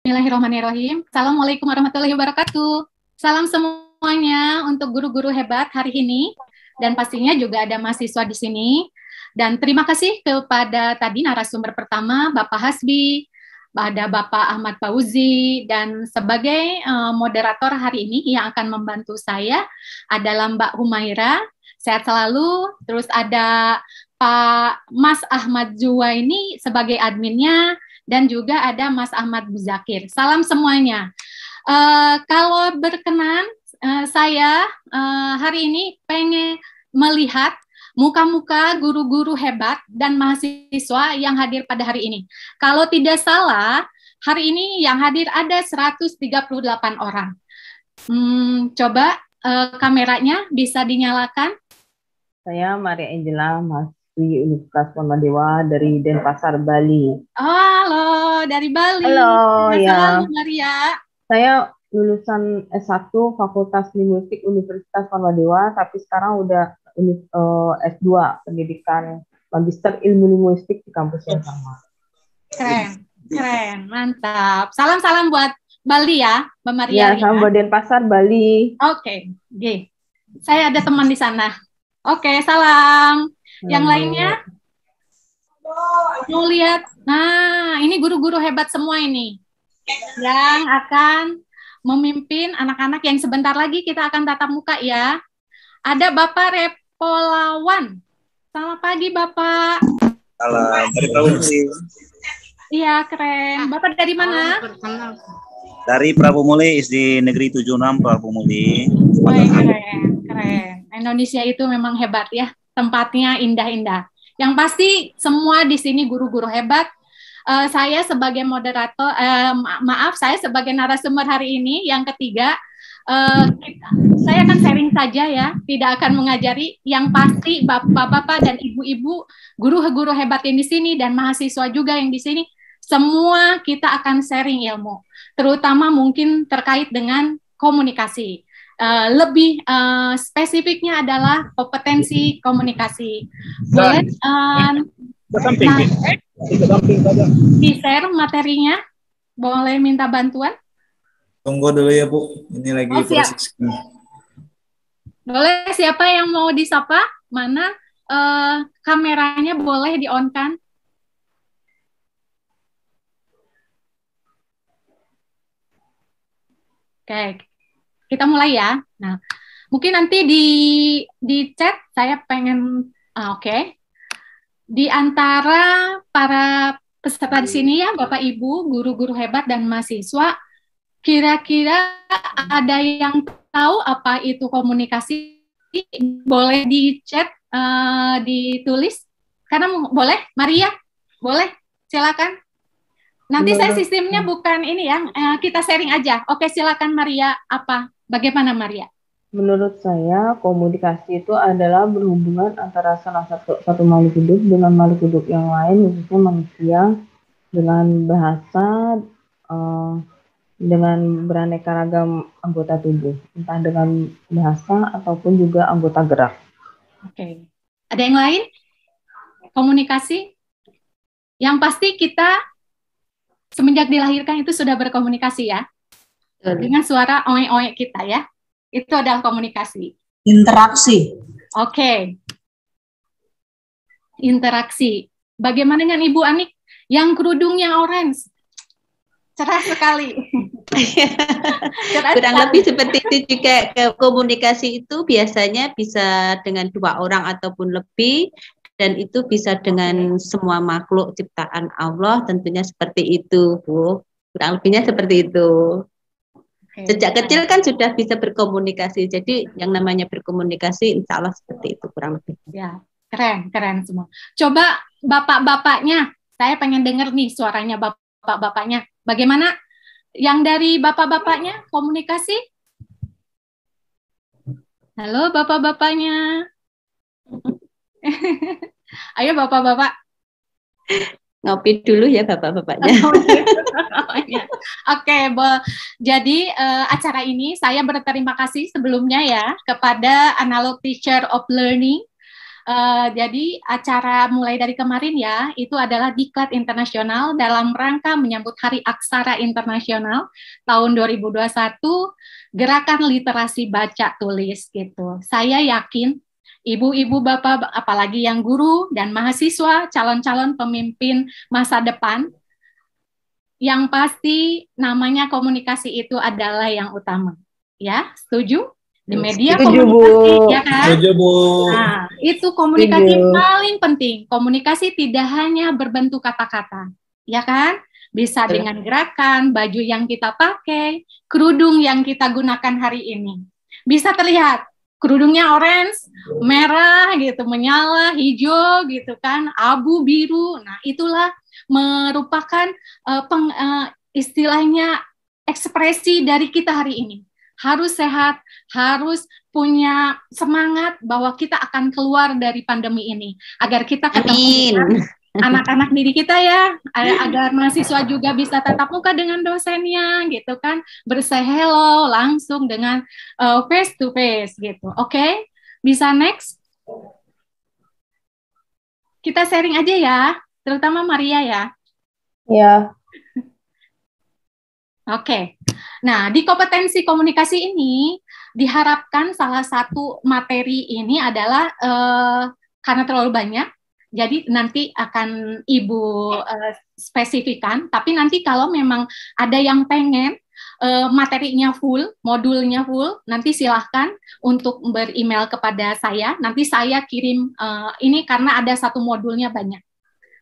Bismillahirrahmanirrahim. Assalamualaikum warahmatullahi wabarakatuh. Salam semuanya untuk guru-guru hebat hari ini. Dan pastinya juga ada mahasiswa di sini. Dan terima kasih kepada tadi narasumber pertama, Bapak Hasbi, ada Bapak Ahmad Fauzi, dan sebagai moderator hari ini yang akan membantu saya adalah Mbak Humaira. Sehat selalu. Terus ada Pak Mas Ahmad Juwaini sebagai adminnya, dan juga ada Mas Ahmad Buzakir. Salam semuanya. Kalau berkenan, saya hari ini pengen melihat muka-muka guru-guru hebat dan mahasiswa yang hadir pada hari ini. Kalau tidak salah, hari ini yang hadir ada 138 orang. Coba kameranya bisa dinyalakan. Saya Maria Angela, mahasiswi Universitas Muhammadiyah dari Denpasar, Bali. Halo, dari Bali. Halo, ya. Halo, Maria. Saya lulusan S1 Fakultas Linguistik Universitas Muhammadiyah, tapi sekarang udah S2 pendidikan Magister Ilmu Linguistik di kampus yang sama. Keren, mantap. Salam-salam buat Bali ya, Mbak Maria. Ya, salam buat Denpasar, Bali. Oke. Saya ada teman di sana. Oke, salam. Yang lainnya? Mau lihat? Nah, ini guru-guru hebat semua ini. Yang akan memimpin anak-anak yang sebentar lagi kita akan tatap muka ya. Ada Bapak Repolawan. Selamat pagi, Bapak. Salam, dari Prabu. Iya, keren. Bapak dari mana? Dari Prabu Muli, SD Negeri 76 Prabu Muli. Keren. Indonesia itu memang hebat ya. Tempatnya indah-indah. Yang pasti semua di sini guru-guru hebat. Saya sebagai moderator, saya sebagai narasumber hari ini yang ketiga, saya akan sharing saja ya, tidak akan mengajari. Yang pasti bapak-bapak dan ibu-ibu, guru-guru hebat yang di sini dan mahasiswa juga yang di sini, semua kita akan sharing ilmu, terutama mungkin terkait dengan komunikasi. Lebih spesifiknya adalah kompetensi komunikasi. Boleh di-share materinya? Boleh minta bantuan? Tunggu dulu ya Bu, ini lagi proses. Boleh, siapa yang mau disapa? Mana kameranya boleh di-on-kan? Oke, kita mulai ya. Nah, mungkin nanti di chat saya pengen, oke. Di antara para peserta di sini ya, Bapak Ibu, guru-guru hebat dan mahasiswa, kira-kira ada yang tahu apa itu komunikasi? Boleh di chat, ditulis. Karena boleh, Maria, boleh, silakan. Nanti saya sistemnya bukan ini ya, kita sharing aja. Oke, silakan Maria, bagaimana Maria? Menurut saya, komunikasi itu adalah berhubungan antara salah satu makhluk hidup dengan makhluk hidup yang lain, khususnya manusia, dengan bahasa, dengan beraneka ragam anggota tubuh, entah dengan bahasa ataupun juga anggota gerak. Oke. Ada yang lain? Komunikasi? Yang pasti kita semenjak dilahirkan itu sudah berkomunikasi ya, dengan suara oe-oe kita ya. Itu adalah komunikasi. Interaksi. Oke. Interaksi. Bagaimana dengan Ibu Anik? Yang kerudungnya orange. Cerah sekali. Kurang lebih seperti itu juga. Komunikasi itu biasanya bisa dengan 2 orang ataupun lebih. Dan itu bisa dengan semua makhluk ciptaan Allah. Tentunya seperti itu, Bu. Kurang lebihnya seperti itu. Sejak kecil kan sudah bisa berkomunikasi, jadi yang namanya berkomunikasi insya Allah seperti itu kurang lebih. Ya, keren semua. Coba bapak-bapaknya, saya pengen dengar nih suaranya bapak-bapaknya. Bagaimana yang dari bapak-bapaknya komunikasi? Halo bapak-bapaknya. Ayo bapak-bapak. Ngopi dulu ya bapak-bapaknya. Oke, jadi acara ini saya berterima kasih sebelumnya ya kepada Analog Teacher of Learning Jadi acara mulai dari kemarin ya, itu adalah Diklat Internasional dalam rangka menyambut Hari Aksara Internasional tahun 2021, Gerakan Literasi Baca Tulis gitu. Saya yakin ibu-ibu, bapak, apalagi yang guru dan mahasiswa, calon-calon pemimpin masa depan, yang pasti namanya komunikasi itu adalah yang utama. Ya, setuju? Di media Setuju, komunikasi, Bu. ya kan? Setuju, Bu. Nah, itu komunikasi Setuju. paling penting. Komunikasi tidak hanya berbentuk kata-kata, ya kan? Bisa dengan gerakan, baju yang kita pakai, kerudung yang kita gunakan hari ini. Bisa terlihat, kerudungnya orange, merah gitu, menyala, hijau gitu kan, abu, biru. Nah, itulah merupakan istilahnya ekspresi dari kita hari ini. Harus sehat, harus punya semangat bahwa kita akan keluar dari pandemi ini, agar kita ketemu dengan anak-anak didik kita ya, agar mahasiswa juga bisa tatap muka dengan dosennya gitu kan, bersay hello langsung dengan face to face gitu. Oke? Bisa next? Kita sharing aja ya, terutama Maria ya. Ya. Oke. Nah, di kompetensi komunikasi ini diharapkan salah satu materi ini adalah karena terlalu banyak, jadi nanti akan Ibu spesifikan, tapi nanti kalau memang ada yang pengen materinya full, modulnya full, nanti silahkan untuk beremail kepada saya, nanti saya kirim ini karena ada satu modulnya banyak.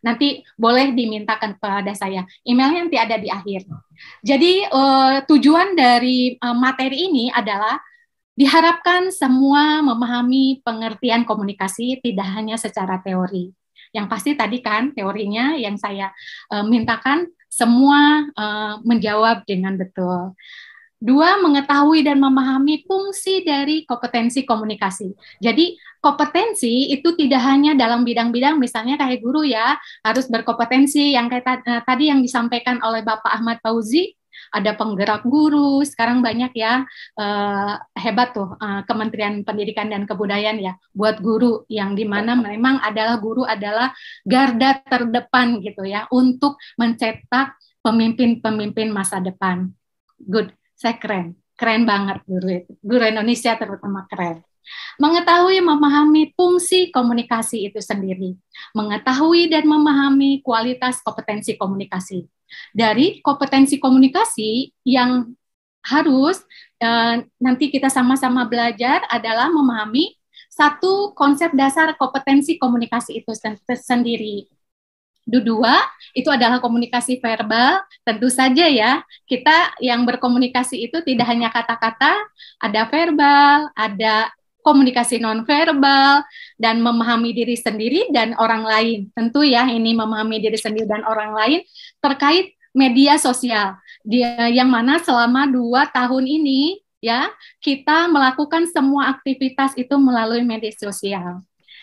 Nanti boleh dimintakan kepada saya. Emailnya nanti ada di akhir. Jadi tujuan dari materi ini adalah diharapkan semua memahami pengertian komunikasi tidak hanya secara teori. Yang pasti tadi kan teorinya yang saya mintakan semua menjawab dengan betul. 2, mengetahui dan memahami fungsi dari kompetensi komunikasi. Jadi kompetensi itu tidak hanya dalam bidang-bidang, misalnya kayak guru ya, harus berkompetensi yang kayak tadi yang disampaikan oleh Bapak Ahmad Fauzi, ada penggerak guru, sekarang banyak ya, hebat tuh Kementerian Pendidikan dan Kebudayaan ya, buat guru yang dimana memang adalah guru adalah garda terdepan gitu ya, untuk mencetak pemimpin-pemimpin masa depan. Good. Saya keren banget guru Indonesia terutama keren. Mengetahui memahami fungsi komunikasi itu sendiri, mengetahui dan memahami kualitas kompetensi komunikasi. Dari kompetensi komunikasi yang harus nanti kita sama-sama belajar adalah memahami satu konsep dasar kompetensi komunikasi itu sendiri. 2, itu adalah komunikasi verbal, tentu saja ya, kita yang berkomunikasi itu tidak hanya kata-kata, ada verbal, ada komunikasi nonverbal, dan memahami diri sendiri dan orang lain. Tentu ya, ini memahami diri sendiri dan orang lain terkait media sosial, yang mana selama 2 tahun ini, ya, kita melakukan semua aktivitas itu melalui media sosial.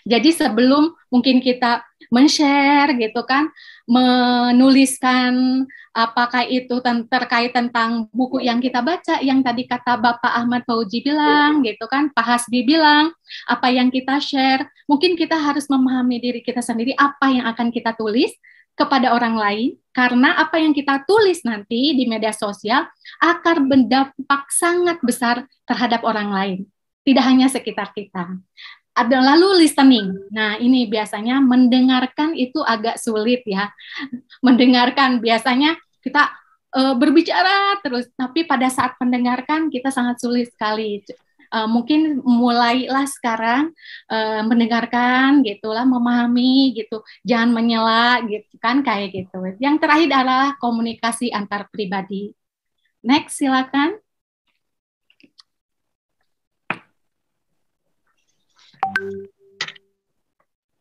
Jadi sebelum mungkin kita men-share gitu kan, menuliskan apakah itu terkait tentang buku yang kita baca, yang tadi kata Bapak Ahmad Fauzi bilang gitu kan, Pak Hasbi bilang, apa yang kita share, mungkin kita harus memahami diri kita sendiri, apa yang akan kita tulis kepada orang lain, karena apa yang kita tulis nanti di media sosial akan berdampak sangat besar terhadap orang lain, tidak hanya sekitar kita. Ada lalu listening. Nah, ini biasanya mendengarkan itu agak sulit ya. Mendengarkan biasanya kita berbicara terus, tapi pada saat mendengarkan kita sangat sulit sekali. Mungkin mulailah sekarang mendengarkan gitulah, memahami gitu. Jangan menyela gitu kan, kayak gitu. Yang terakhir adalah komunikasi antar pribadi. Next, silakan.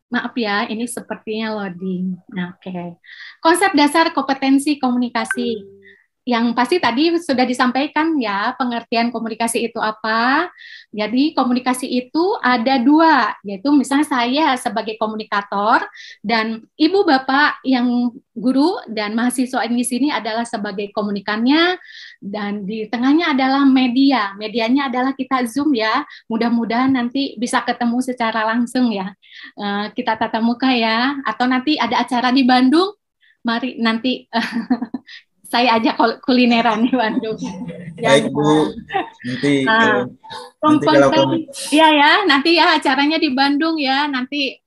Maaf ya, ini sepertinya loading. Nah, oke. Konsep dasar kompetensi komunikasi. yang pasti tadi sudah disampaikan ya, pengertian komunikasi itu apa. Jadi komunikasi itu ada dua, yaitu misalnya saya sebagai komunikator dan ibu bapak yang guru dan mahasiswa di sini adalah sebagai komunikannya, dan di tengahnya adalah media. Medianya adalah kita Zoom ya. Mudah-mudahan nanti bisa ketemu secara langsung ya. Kita tatap muka ya, atau nanti ada acara di Bandung. Mari nanti saya ajak kulineran di Bandung. Baik Bu, nanti kalau kamu nanti ya acaranya di Bandung ya, nanti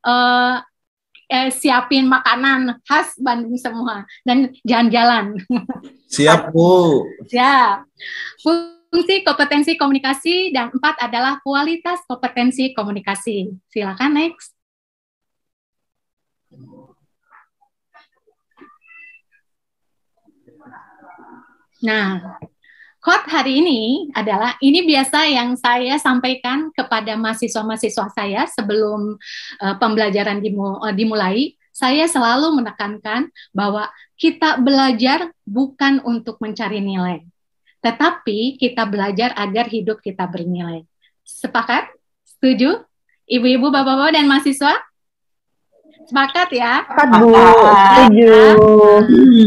siapin makanan khas Bandung semua dan jalan-jalan. Siap Bu. Siap. Fungsi kompetensi komunikasi dan 4 adalah kualitas kompetensi komunikasi. Silakan next. Nah, quote hari ini adalah, ini biasa yang saya sampaikan kepada mahasiswa-mahasiswa saya sebelum pembelajaran dimulai. Saya selalu menekankan bahwa kita belajar bukan untuk mencari nilai, tetapi kita belajar agar hidup kita bernilai. Sepakat? Setuju? Ibu-ibu, bapak-bapak, dan mahasiswa? Sepakat ya? Sepakat, Bu. Setuju.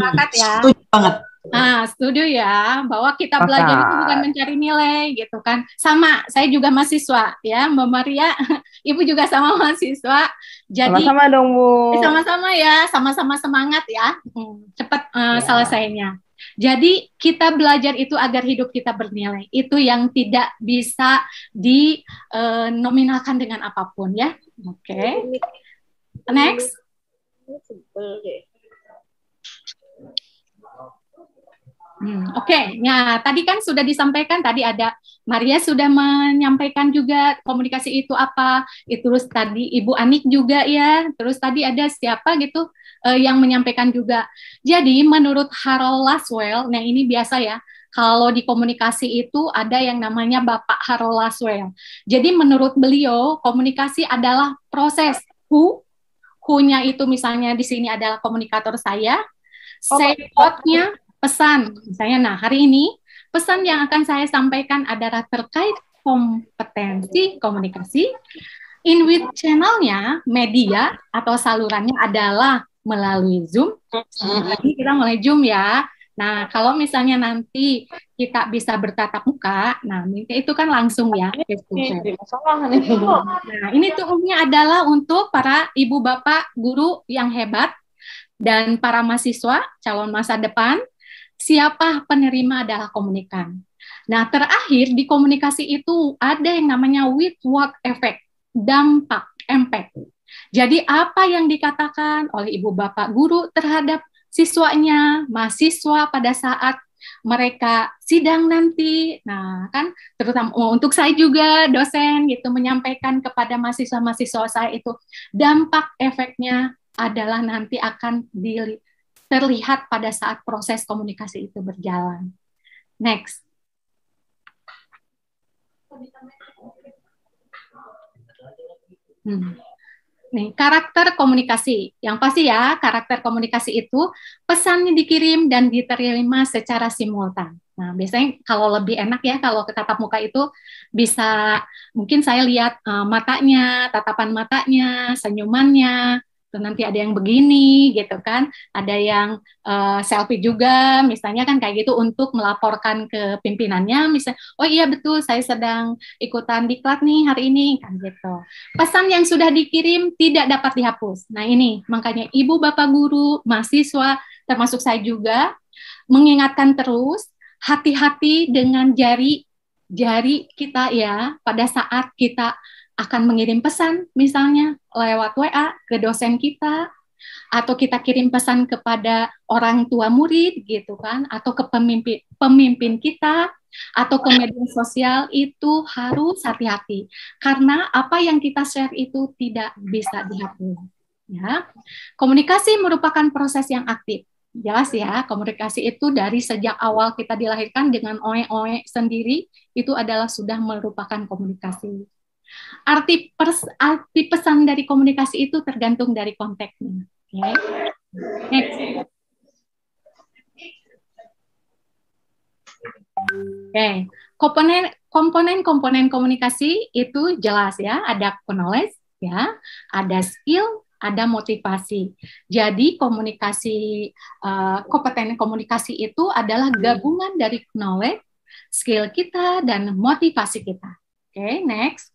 Sepakat ya? Setuju banget. Nah, setuju ya, bahwa kita belajar itu bukan mencari nilai, gitu kan. Sama, saya juga mahasiswa, ya, Mbak Maria, Ibu juga sama mahasiswa. Jadi sama-sama dong, Bu. Sama-sama ya, sama-sama semangat ya, cepat selesainya. Jadi kita belajar itu agar hidup kita bernilai. Itu yang tidak bisa dinominalkan dengan apapun ya. Oke. Next. Oke, nah tadi kan sudah disampaikan, tadi ada Maria sudah menyampaikan juga komunikasi itu apa, terus tadi Ibu Anik juga ya, terus tadi ada siapa gitu yang menyampaikan juga. Jadi menurut Harold Laswell, nah ini biasa ya, kalau di komunikasi itu ada yang namanya Bapak Harold Laswell. Jadi menurut beliau komunikasi adalah proses who-nya itu misalnya di sini adalah komunikator saya, say-nya pesan, misalnya, nah hari ini pesan yang akan saya sampaikan adalah terkait kompetensi komunikasi, in which channelnya, media atau salurannya adalah melalui Zoom. Jadi kita mulai Zoom ya. Nah kalau misalnya nanti kita bisa bertatap muka, nah itu kan langsung ya. Nah ini tuh umumnya adalah untuk para ibu bapak guru yang hebat dan para mahasiswa calon masa depan. Siapa penerima adalah komunikan. Nah, terakhir di komunikasi itu ada yang namanya with what effect, dampak, impact. Jadi apa yang dikatakan oleh ibu bapak guru terhadap siswanya, mahasiswa pada saat mereka sidang nanti. Nah, kan terutama untuk saya juga dosen gitu menyampaikan kepada mahasiswa-mahasiswa saya itu dampak efeknya adalah nanti akan terlihat pada saat proses komunikasi itu berjalan. Next. Nih, karakter komunikasi. Yang pasti ya, karakter komunikasi itu pesannya dikirim dan diterima secara simultan. Nah, biasanya kalau lebih enak ya, kalau ke tatap muka itu bisa, mungkin saya lihat matanya, tatapan matanya, senyumannya, nanti ada yang begini gitu kan, ada yang selfie juga misalnya kan kayak gitu untuk melaporkan ke pimpinannya, misalnya oh iya betul saya sedang ikutan diklat nih hari ini kan gitu. Pesan yang sudah dikirim tidak dapat dihapus. Nah ini makanya ibu bapak guru, mahasiswa termasuk saya juga mengingatkan terus hati-hati dengan jari kita ya pada saat kita akan mengirim pesan misalnya lewat WA ke dosen kita, atau kita kirim pesan kepada orang tua murid gitu kan, atau ke pemimpin kita, atau ke media sosial, itu harus hati-hati karena apa yang kita share itu tidak bisa dihapus ya. Komunikasi merupakan proses yang aktif. Jelas ya, komunikasi itu dari sejak awal kita dilahirkan dengan oe-oe sendiri itu adalah sudah merupakan komunikasi. Arti pesan dari komunikasi itu tergantung dari konteksnya. Okay. Next. Oke, komponen komunikasi itu jelas ya, ada knowledge ya, ada skill, ada motivasi. Jadi kompeten komunikasi itu adalah gabungan dari knowledge, skill kita, dan motivasi kita. Oke, next.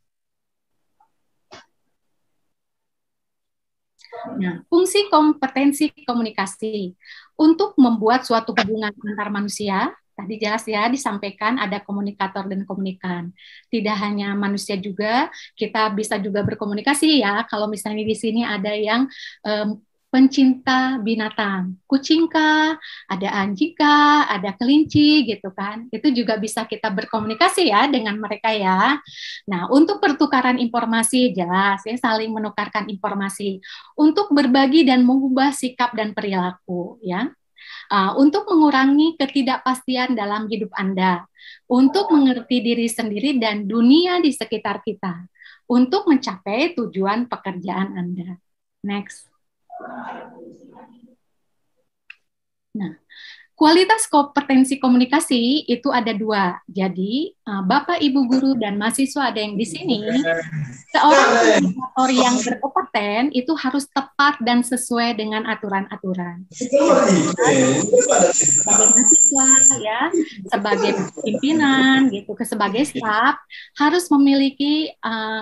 Nah, fungsi kompetensi komunikasi untuk membuat suatu hubungan antar manusia, tadi jelas ya disampaikan ada komunikator dan komunikan. Tidak hanya manusia juga, kita bisa juga berkomunikasi ya. Kalau misalnya di sini ada yang pencinta binatang, kucing kah, ada anjing kah, ada kelinci gitu kan. Itu juga bisa kita berkomunikasi ya dengan mereka ya. Nah, untuk pertukaran informasi jelas ya, saling menukarkan informasi, untuk berbagi dan mengubah sikap dan perilaku ya. Untuk mengurangi ketidakpastian dalam hidup Anda, untuk mengerti diri sendiri dan dunia di sekitar kita, untuk mencapai tujuan pekerjaan Anda. Next. Nah, kualitas kompetensi komunikasi itu ada 2. Jadi, Bapak, Ibu guru dan mahasiswa ada yang di sini, seorang komunikator yang berkompeten itu harus tepat dan sesuai dengan aturan-aturan. Sebagai mahasiswa ya, sebagai pimpinan gitu, sebagai staf harus memiliki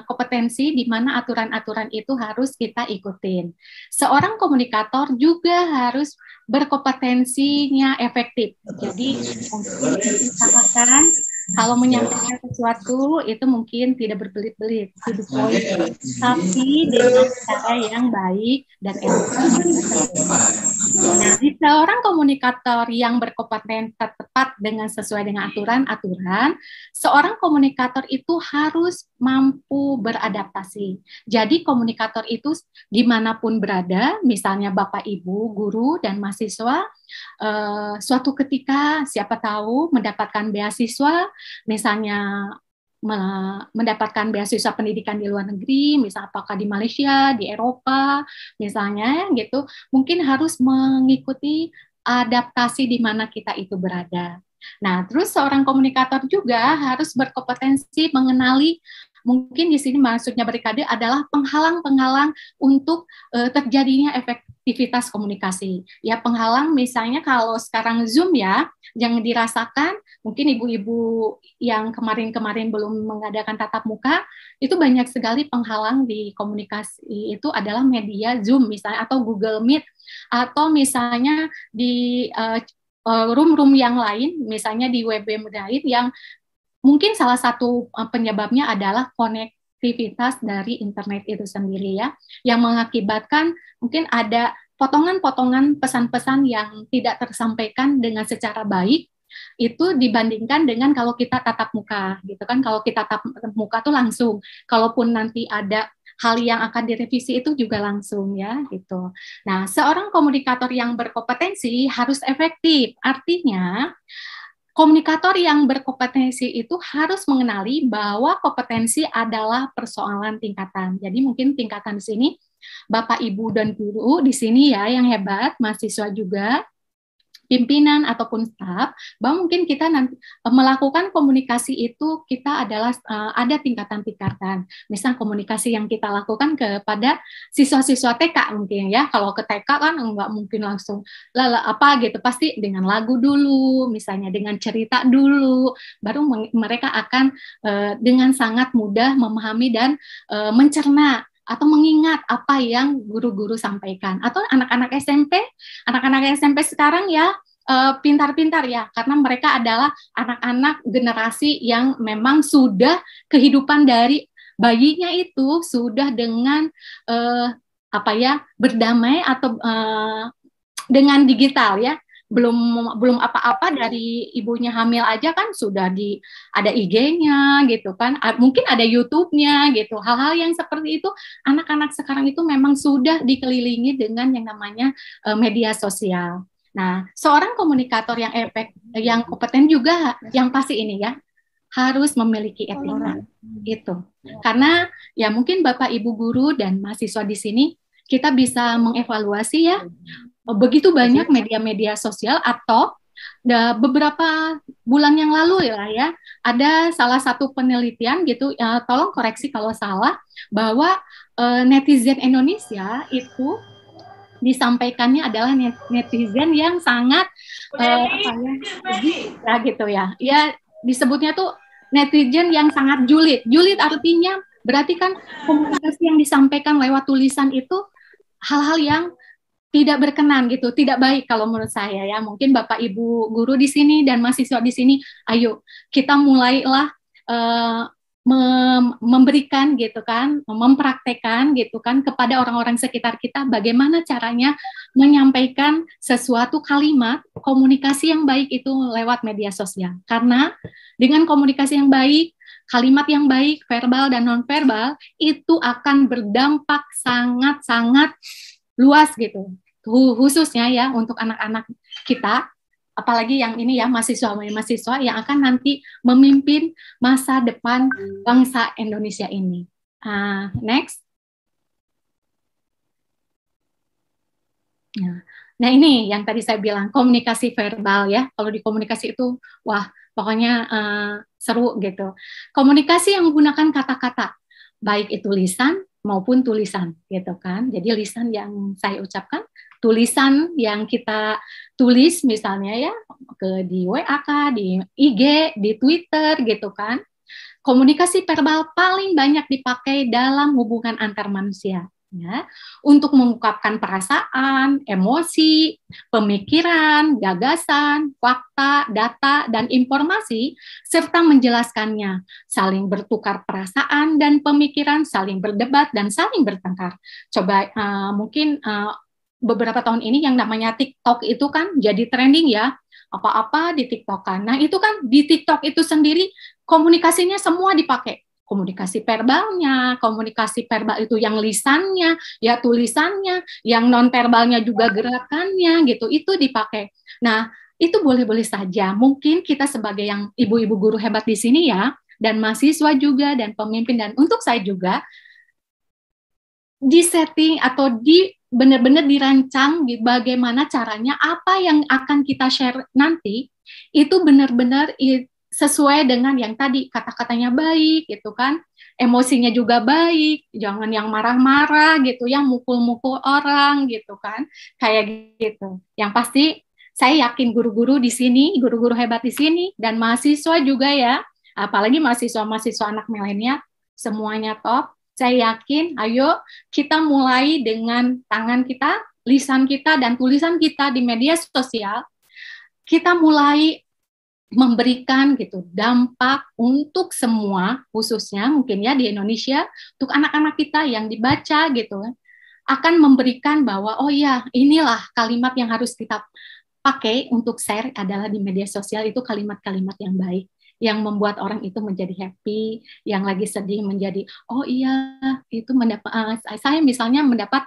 kompetensi di mana aturan-aturan itu harus kita ikutin. Seorang komunikator juga harus berkompetensinya efektif. Jadi mungkin diusahakan kalau menyampaikan sesuatu itu mungkin tidak berbelit-belit, to the point, tapi dengan cara yang baik dan efektif. Nah, di seorang komunikator yang berkompeten tepat dengan sesuai dengan aturan-aturan, seorang komunikator itu harus mampu beradaptasi. Jadi komunikator itu dimanapun berada, misalnya Bapak, Ibu, guru, dan mahasiswa, suatu ketika siapa tahu mendapatkan beasiswa, misalnya mendapatkan beasiswa pendidikan di luar negeri, misalnya apakah di Malaysia, di Eropa, misalnya gitu, mungkin harus mengikuti adaptasi di mana kita itu berada. Nah, terus seorang komunikator juga harus berkompetensi mengenali, mungkin di sini maksudnya barikade adalah penghalang-penghalang untuk terjadinya efektivitas komunikasi. Ya, penghalang misalnya kalau sekarang Zoom ya, jangan dirasakan, mungkin ibu-ibu yang kemarin-kemarin belum mengadakan tatap muka, itu banyak sekali penghalang di komunikasi itu adalah media Zoom misalnya, atau Google Meet, atau misalnya di room-room yang lain, misalnya di web lain yang mungkin salah satu penyebabnya adalah konektivitas dari internet itu sendiri ya, yang mengakibatkan mungkin ada potongan-potongan pesan-pesan yang tidak tersampaikan dengan secara baik, itu dibandingkan dengan kalau kita tatap muka gitu kan. Kalau kita tatap muka tuh langsung, kalaupun nanti ada hal yang akan direvisi itu juga langsung ya gitu. Nah, seorang komunikator yang berkompetensi harus efektif. Artinya komunikator yang berkompetensi itu harus mengenali bahwa kompetensi adalah persoalan tingkatan. Jadi mungkin tingkatan di sini Bapak, Ibu, dan guru di sini ya yang hebat, mahasiswa juga, pimpinan ataupun staf, bahwa mungkin kita nanti melakukan komunikasi itu kita adalah ada tingkatan-tingkatan. Misal komunikasi yang kita lakukan kepada siswa-siswa TK mungkin ya. Kalau ke TK kan nggak mungkin langsung apa gitu, pasti dengan lagu dulu, misalnya dengan cerita dulu, baru mereka akan dengan sangat mudah memahami dan mencerna atau mengingat apa yang guru-guru sampaikan. Atau anak-anak SMP sekarang ya pintar-pintar ya, karena mereka adalah anak-anak generasi yang memang sudah kehidupan dari bayinya itu sudah dengan berdamai atau dengan digital ya. Belum apa-apa dari ibunya hamil aja kan sudah ada IG-nya gitu kan, mungkin ada YouTube-nya gitu. Hal-hal yang seperti itu anak-anak sekarang itu memang sudah dikelilingi dengan yang namanya media sosial. Nah, seorang komunikator yang kompeten juga yang pasti ini ya harus memiliki etika itu. Karena ya mungkin Bapak, Ibu guru dan mahasiswa di sini kita bisa mengevaluasi ya, begitu banyak media-media sosial atau beberapa bulan yang lalu ya, ada salah satu penelitian gitu, tolong koreksi kalau salah, bahwa netizen Indonesia itu disampaikannya adalah netizen yang sangat ya gitu ya. Ya disebutnya tuh netizen yang sangat julid. Julid artinya berarti kan komunikasi yang disampaikan lewat tulisan itu hal-hal yang tidak berkenan gitu, tidak baik kalau menurut saya ya. Mungkin Bapak Ibu guru di sini dan mahasiswa di sini, ayo kita mulailah memberikan gitu kan, mempraktekkan gitu kan kepada orang-orang sekitar kita bagaimana caranya menyampaikan sesuatu kalimat komunikasi yang baik itu lewat media sosial. Karena dengan komunikasi yang baik, kalimat yang baik, verbal dan nonverbal itu akan berdampak sangat-sangat luas gitu. Khususnya ya untuk anak-anak kita, apalagi yang ini ya mahasiswa yang akan nanti memimpin masa depan bangsa Indonesia ini. Next. Nah ini yang tadi saya bilang komunikasi verbal ya. Kalau di komunikasi itu wah pokoknya seru gitu. Komunikasi yang menggunakan kata-kata, baik itu lisan maupun tulisan gitu kan. Jadi lisan yang saya ucapkan, tulisan yang kita tulis misalnya ya di WA, di IG, di Twitter gitu kan. Komunikasi verbal paling banyak dipakai dalam hubungan antar manusia ya, untuk mengungkapkan perasaan, emosi, pemikiran, gagasan, fakta, data dan informasi serta menjelaskannya, saling bertukar perasaan dan pemikiran, saling berdebat dan saling bertengkar. Coba mungkin beberapa tahun ini yang namanya TikTok itu kan jadi trending ya, apa-apa di TikTok kan. Nah itu kan di TikTok itu sendiri komunikasinya semua dipakai. Komunikasi verbalnya, komunikasi verbal itu yang lisannya, ya tulisannya, yang non verbalnya juga gerakannya gitu, itu dipakai. Nah itu boleh-boleh saja. Mungkin kita sebagai yang ibu-ibu guru hebat di sini ya, dan mahasiswa juga, dan pemimpin, dan untuk saya juga, disetting atau benar-benar dirancang bagaimana caranya apa yang akan kita share nanti itu benar-benar sesuai dengan yang tadi kata-katanya baik gitu kan, emosinya juga baik, jangan yang marah-marah gitu, yang mukul-mukul orang gitu kan, kayak gitu. Yang pasti saya yakin guru-guru di sini, guru-guru hebat di sini dan mahasiswa juga ya, apalagi mahasiswa-mahasiswa anak milenial semuanya top. Saya yakin, ayo kita mulai dengan tangan kita, lisan kita, dan tulisan kita di media sosial. Kita mulai memberikan gitu dampak untuk semua, khususnya mungkin ya di Indonesia, untuk anak-anak kita yang dibaca gitu, akan memberikan bahwa oh ya inilah kalimat yang harus kita pakai untuk share adalah di media sosial, itu kalimat-kalimat yang baik, yang membuat orang itu menjadi happy, yang lagi sedih menjadi, oh iya, itu mendapat, saya misalnya mendapat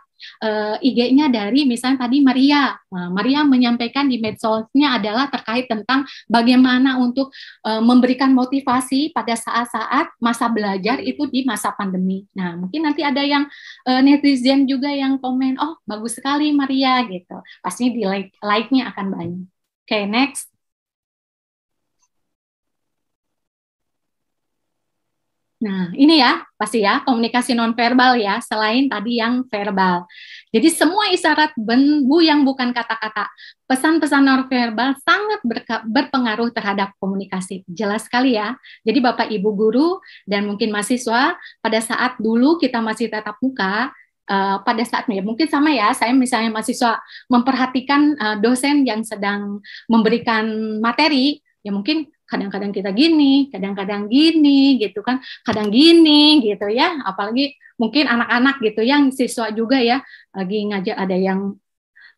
IG-nya dari misalnya tadi Maria. Nah, Maria menyampaikan di medsosnya adalah terkait tentang bagaimana untuk memberikan motivasi pada saat-saat masa belajar itu di masa pandemi. Nah, mungkin nanti ada yang netizen juga yang komen, oh bagus sekali Maria gitu. Pastinya di like-nya akan banyak. Oke, next. Nah, ini ya, pasti ya, komunikasi nonverbal ya, selain tadi yang verbal. Jadi semua isyarat benbu yang bukan kata-kata, pesan-pesan nonverbal sangat berpengaruh terhadap komunikasi. Jelas sekali ya. Jadi Bapak Ibu guru dan mungkin mahasiswa, pada saat dulu kita masih tatap muka, pada saat ya mungkin sama ya, saya misalnya mahasiswa memperhatikan dosen yang sedang memberikan materi, ya mungkin kadang-kadang kita gini, kadang-kadang gini gitu kan, kadang gini gitu ya, apalagi mungkin anak-anak gitu yang siswa juga ya, lagi ngajar ada yang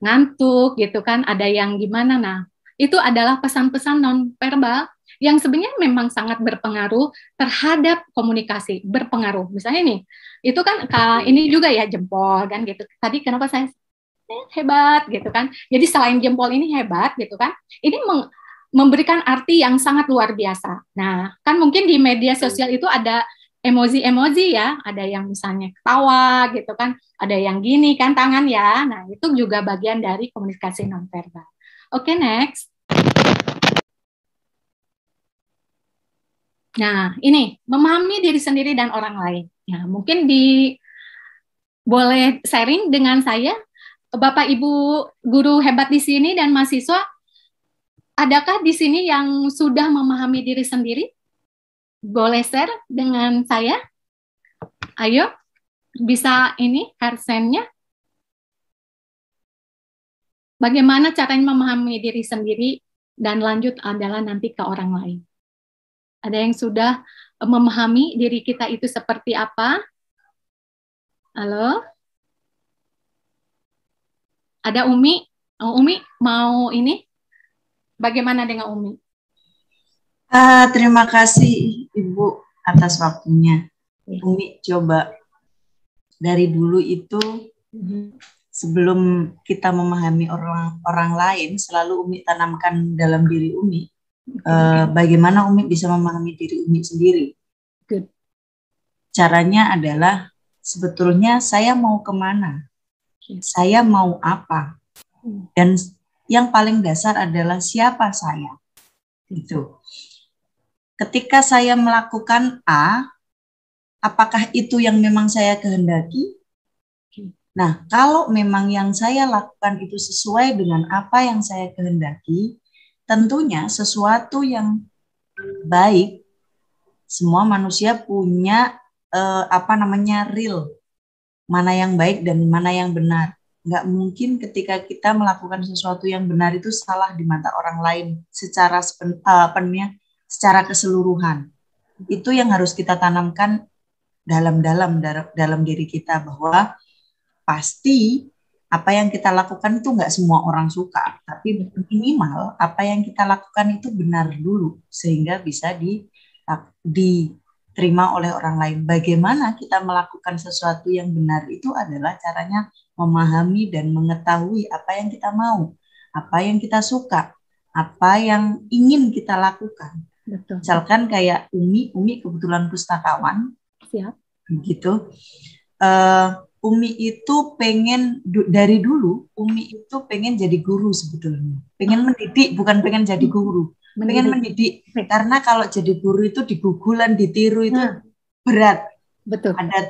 ngantuk gitu kan, ada yang gimana. Nah, itu adalah pesan-pesan non-verbal yang sebenarnya memang sangat berpengaruh terhadap komunikasi, berpengaruh. Misalnya nih, itu kan ini juga ya jempol kan gitu. Tadi kenapa saya hebat gitu kan. Jadi selain jempol ini hebat gitu kan, ini memberikan arti yang sangat luar biasa. Nah, kan mungkin di media sosial itu ada emoji-emoji ya, ada yang misalnya ketawa gitu kan, ada yang gini kan tangan ya. Nah, itu juga bagian dari komunikasi nonverbal. Oke, next. Nah, ini memahami diri sendiri dan orang lain. Ya, mungkin boleh sharing dengan saya, Bapak Ibu guru hebat di sini dan mahasiswa, adakah di sini yang sudah memahami diri sendiri? Boleh share dengan saya? Ayo, bisa ini karsennya. Bagaimana caranya memahami diri sendiri dan lanjut adalah nanti ke orang lain. Ada yang sudah memahami diri kita itu seperti apa? Halo? Ada Umi? Umi mau ini? Bagaimana dengan Umi? Terima kasih Ibu atas waktunya. Umi coba dari dulu itu sebelum kita memahami orang lain, selalu Umi tanamkan dalam diri Umi. Bagaimana Umi bisa memahami diri Umi sendiri? Good. Caranya adalah sebetulnya saya mau kemana? Saya mau apa? Dan yang paling dasar adalah siapa saya? Itu. Ketika saya melakukan A, apakah itu yang memang saya kehendaki? Nah, kalau memang yang saya lakukan itu sesuai dengan apa yang saya kehendaki, tentunya sesuatu yang baik, semua manusia punya real, mana yang baik dan mana yang benar. Nggak mungkin ketika kita melakukan sesuatu yang benar itu salah di mata orang lain secara keseluruhan. Itu yang harus kita tanamkan dalam diri kita, bahwa pasti apa yang kita lakukan itu nggak semua orang suka, tapi minimal apa yang kita lakukan itu benar dulu sehingga bisa diterima oleh orang lain. Bagaimana kita melakukan sesuatu yang benar itu adalah caranya memahami dan mengetahui apa yang kita mau, apa yang kita suka, apa yang ingin kita lakukan. Betul. Misalkan kayak Umi kebetulan pustakawan. Siap. Gitu. Umi itu pengen dari dulu, Umi itu pengen jadi guru sebetulnya. Pengen mendidik, bukan pengen jadi guru. Pengen mendidik. Karena kalau jadi guru itu digugulan, ditiru itu berat. Betul. Ada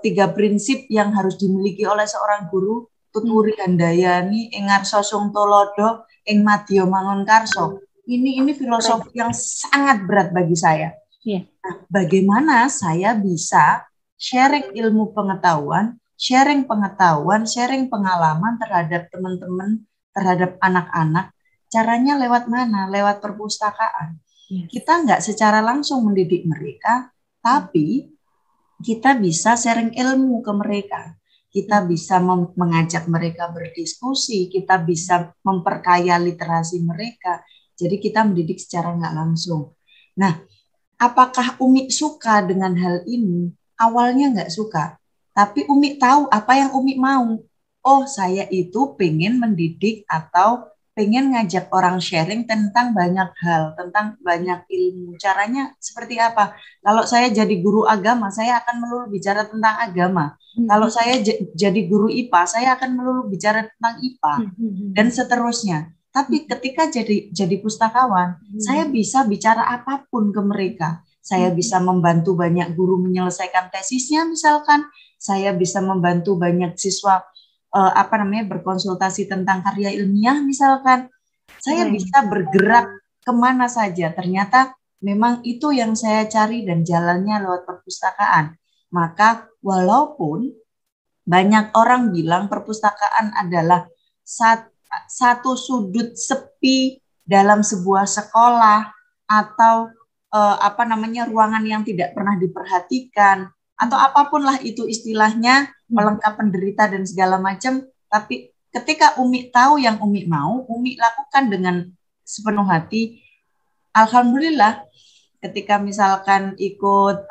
tiga prinsip yang harus dimiliki oleh seorang guru. Tuturi handayani, engar sosong tolodo, eng madya mangun karso. Ini filosofi yang sangat berat bagi saya. Yeah. Nah, bagaimana saya bisa sharing ilmu pengetahuan, sharing pengalaman terhadap teman-teman, terhadap anak-anak. Caranya lewat mana? Lewat perpustakaan. Yes. Kita nggak secara langsung mendidik mereka, tapi kita bisa sharing ilmu ke mereka. Kita bisa mengajak mereka berdiskusi, kita bisa memperkaya literasi mereka. Jadi kita mendidik secara nggak langsung. Nah, apakah Umi suka dengan hal ini? Awalnya nggak suka, tapi Umi tahu apa yang Umi mau. Oh, saya itu pengen mendidik atau pengen ngajak orang sharing tentang banyak hal, tentang banyak ilmu. Caranya seperti apa? Kalau saya jadi guru agama, saya akan melulu bicara tentang agama. Kalau saya jadi guru IPA, saya akan melulu bicara tentang IPA, dan seterusnya. Tapi ketika jadi pustakawan, saya bisa bicara apapun ke mereka. Saya bisa membantu banyak guru menyelesaikan tesisnya misalkan. Saya bisa membantu banyak siswa berkonsultasi tentang karya ilmiah misalkan. Saya bisa bergerak kemana saja. Ternyata memang itu yang saya cari dan jalannya lewat perpustakaan. Maka walaupun banyak orang bilang perpustakaan adalah satu sudut sepi dalam sebuah sekolah atau ruangan yang tidak pernah diperhatikan atau apapun lah itu istilahnya, pelengkap penderita dan segala macam. Tapi ketika Umi tahu yang Umi mau, Umi lakukan dengan sepenuh hati. Alhamdulillah ketika misalkan ikut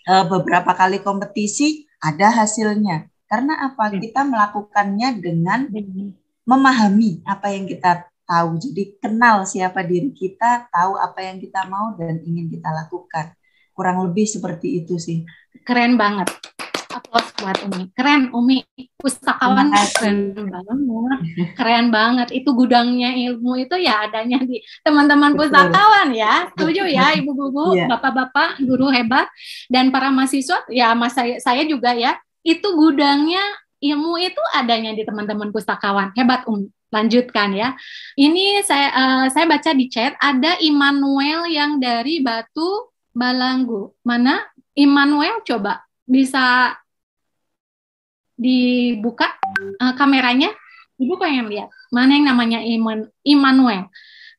beberapa kali kompetisi ada hasilnya. Karena apa? Kita melakukannya dengan memahami apa yang kita tahu. Jadi kenal siapa diri kita, tahu apa yang kita mau dan ingin kita lakukan. Kurang lebih seperti itu sih. Keren banget. Applause buat Umi. Keren Umi, pustakawan keren banget. Keren banget. Itu gudangnya ilmu itu ya adanya di teman-teman pustakawan ya. Setuju ya Ibu-ibu, Bapak-bapak, guru hebat dan para mahasiswa ya, saya juga ya. Itu gudangnya ilmu itu adanya di teman-teman pustakawan. Hebat Umi. Lanjutkan ya. Ini saya baca di chat ada Immanuel yang dari Batu Balanggu. Mana Immanuel, coba bisa dibuka kameranya, Ibu pengen lihat mana yang namanya Immanuel.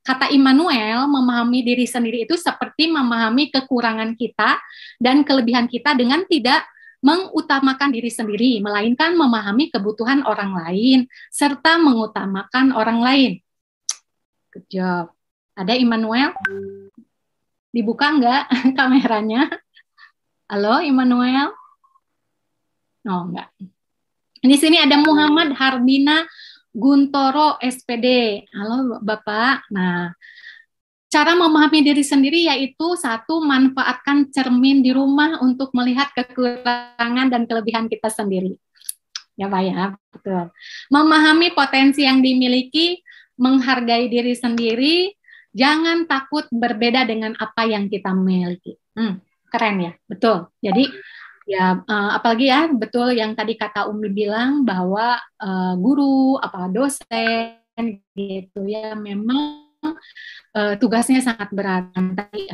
Kata Immanuel, memahami diri sendiri itu seperti memahami kekurangan kita dan kelebihan kita dengan tidak mengutamakan diri sendiri, melainkan memahami kebutuhan orang lain serta mengutamakan orang lain. Good job. Ada Immanuel? Dibuka enggak kameranya? Halo Immanuel? Oh, enggak. Di sini ada Muhammad Harbina Guntoro SPD. Halo Bapak. Nah, cara memahami diri sendiri yaitu satu, manfaatkan cermin di rumah untuk melihat kekurangan dan kelebihan kita sendiri. Ya Pak ya, betul. Memahami potensi yang dimiliki, menghargai diri sendiri, jangan takut berbeda dengan apa yang kita miliki. Keren ya, betul. Jadi ya, apalagi ya, betul yang tadi kata Umi bilang bahwa guru, dosen gitu ya, memang tugasnya sangat berat. Tadi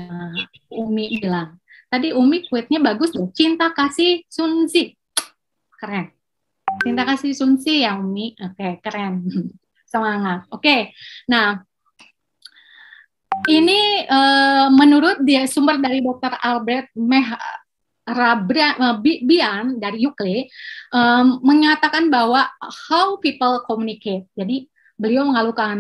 Umi bilang. Tadi Umi quote-nya bagus loh. Cinta kasih Sun Tzu. Keren. Cinta kasih Sun Tzu ya Umi. Oke, keren. Semangat. Oke. Nah, ini menurut dia sumber dari Dr. Albert Bian dari UCLA menyatakan bahwa how people communicate. Jadi beliau mengalukan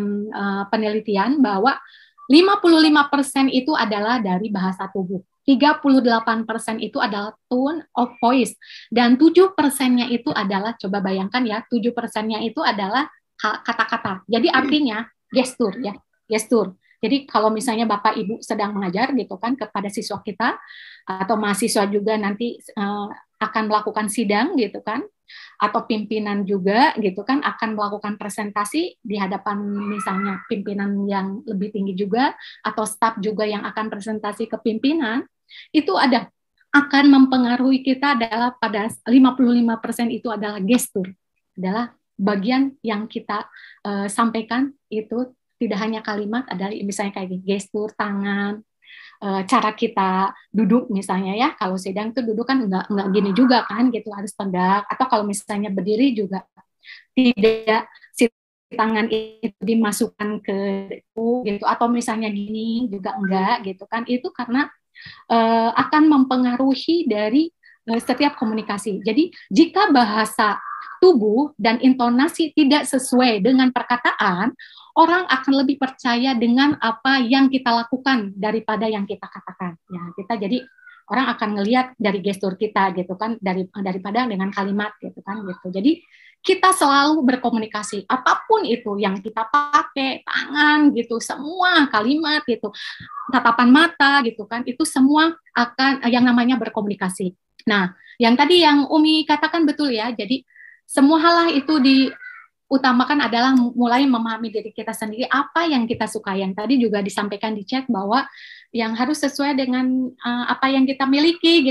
penelitian bahwa 55% itu adalah dari bahasa tubuh, 38% itu adalah tone of voice, dan 7%-nya itu adalah, coba bayangkan ya, 7%-nya itu adalah kata-kata. Jadi artinya gestur ya, gestur. Jadi kalau misalnya Bapak Ibu sedang mengajar gitu kan kepada siswa kita atau mahasiswa juga nanti akan melakukan sidang gitu kan, atau pimpinan juga gitu kan akan melakukan presentasi di hadapan misalnya pimpinan yang lebih tinggi juga atau staf juga yang akan presentasi ke pimpinan, itu akan mempengaruhi kita adalah pada 55% itu adalah gestur, adalah bagian yang kita sampaikan itu. Tidak hanya kalimat, ada misalnya kayak gestur tangan, cara kita duduk misalnya ya, kalau sedang itu duduk kan enggak gini juga kan gitu, harus tegak, atau kalau misalnya berdiri juga tidak si tangan itu dimasukkan ke gitu, atau misalnya gini juga enggak gitu kan, itu karena akan mempengaruhi dari setiap komunikasi. Jadi jika bahasa tubuh dan intonasi tidak sesuai dengan perkataan, orang akan lebih percaya dengan apa yang kita lakukan daripada yang kita katakan. Ya, kita jadi orang akan ngelihat dari gestur kita gitu kan, daripada dengan kalimat gitu kan gitu. Jadi kita selalu berkomunikasi, apapun itu yang kita pakai, tangan gitu, semua kalimat gitu, tatapan mata gitu kan, itu semua akan yang namanya berkomunikasi. Nah, yang tadi yang Umi katakan betul ya. Jadi semua hal itu diutamakan adalah mulai memahami diri kita sendiri, apa yang kita suka. Yang tadi juga disampaikan di chat bahwa yang harus sesuai dengan apa yang kita miliki,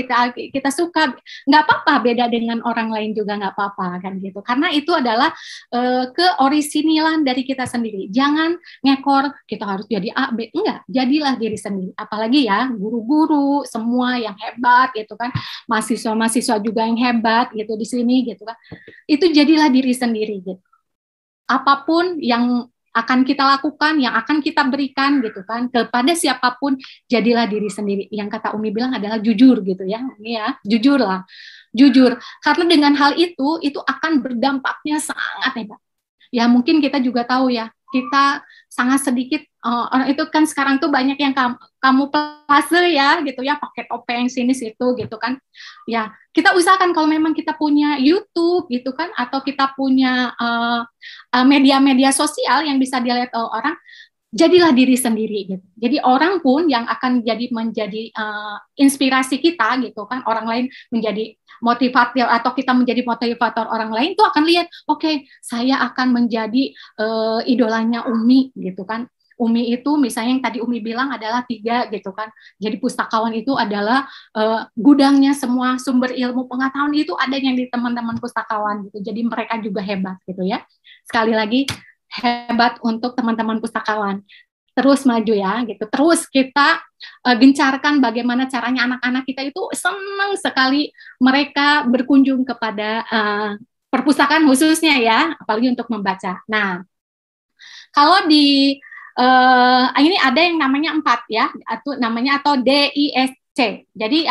kita suka. Nggak apa-apa beda dengan orang lain juga nggak apa-apa kan gitu. Karena itu adalah keorisinilan dari kita sendiri. Jangan ngekor kita harus jadi A, B. Enggak, jadilah diri sendiri. Apalagi ya guru-guru semua yang hebat gitu kan, mahasiswa-mahasiswa juga yang hebat gitu di sini gitu kan. Itu jadilah diri sendiri gitu. Apapun yang akan kita lakukan, yang akan kita berikan gitu kan kepada siapapun, jadilah diri sendiri. Yang kata Umi bilang adalah jujur gitu ya, Umi ya, jujurlah, jujur. Karena dengan hal itu akan berdampaknya sangat hebat. Ya mungkin kita juga tahu ya, kita sangat sedikit orang itu kan sekarang tuh banyak yang kamuflase ya gitu ya, pakai topeng sini situ gitu kan. Ya, kita usahakan kalau memang kita punya YouTube gitu kan, atau kita punya media-media sosial yang bisa dilihat orang, jadilah diri sendiri gitu. Jadi orang pun yang akan menjadi inspirasi kita gitu kan, orang lain menjadi motivator atau kita menjadi motivator orang lain tuh akan lihat, oke, saya akan menjadi idolanya Umi gitu kan. Umi itu misalnya yang tadi Umi bilang adalah 3 gitu kan. Jadi pustakawan itu adalah gudangnya semua sumber ilmu pengetahuan itu adanya di teman-teman pustakawan gitu. Jadi mereka juga hebat gitu ya. Sekali lagi hebat untuk teman-teman pustakawan. Terus maju ya gitu. Terus kita gencarkan bagaimana caranya anak-anak kita itu senang sekali mereka berkunjung kepada perpustakaan khususnya ya, apalagi untuk membaca. Nah, kalau di ini ada yang namanya 4 ya, atau DISC. Jadi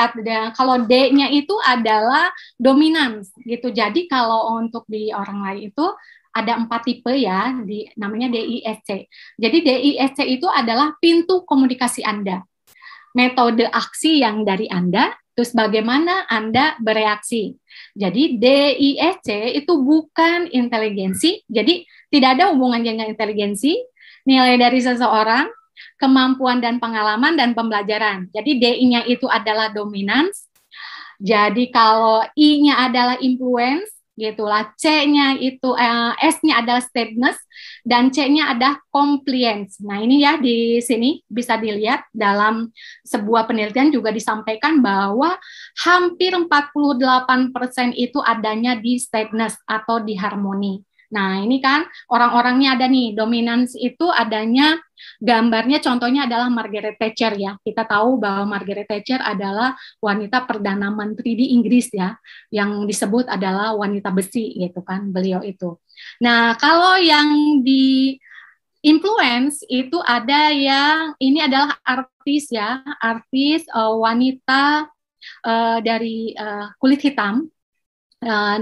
kalau D-nya itu adalah dominans gitu. Jadi kalau untuk di orang lain itu ada 4 tipe ya, namanya DISC. Jadi DISC itu adalah pintu komunikasi Anda, metode aksi yang dari Anda, terus bagaimana Anda bereaksi. Jadi DISC itu bukan inteligensi, jadi tidak ada hubungannya dengan inteligensi, nilai dari seseorang, kemampuan dan pengalaman dan pembelajaran. Jadi D-nya itu adalah dominance. Jadi kalau I-nya adalah influence, gitulah. C-nya itu S-nya adalah steadiness dan C-nya ada compliance. Nah, ini ya di sini bisa dilihat dalam sebuah penelitian juga disampaikan bahwa hampir 48% itu adanya di steadiness atau di harmoni. Nah, ini kan orang-orangnya ada nih, dominance itu adanya gambarnya contohnya adalah Margaret Thatcher ya. Kita tahu bahwa Margaret Thatcher adalah wanita Perdana Menteri di Inggris ya, yang disebut adalah wanita besi gitu kan, beliau itu. Nah, kalau yang di influence itu ada yang, ini adalah artis ya, artis wanita dari kulit hitam,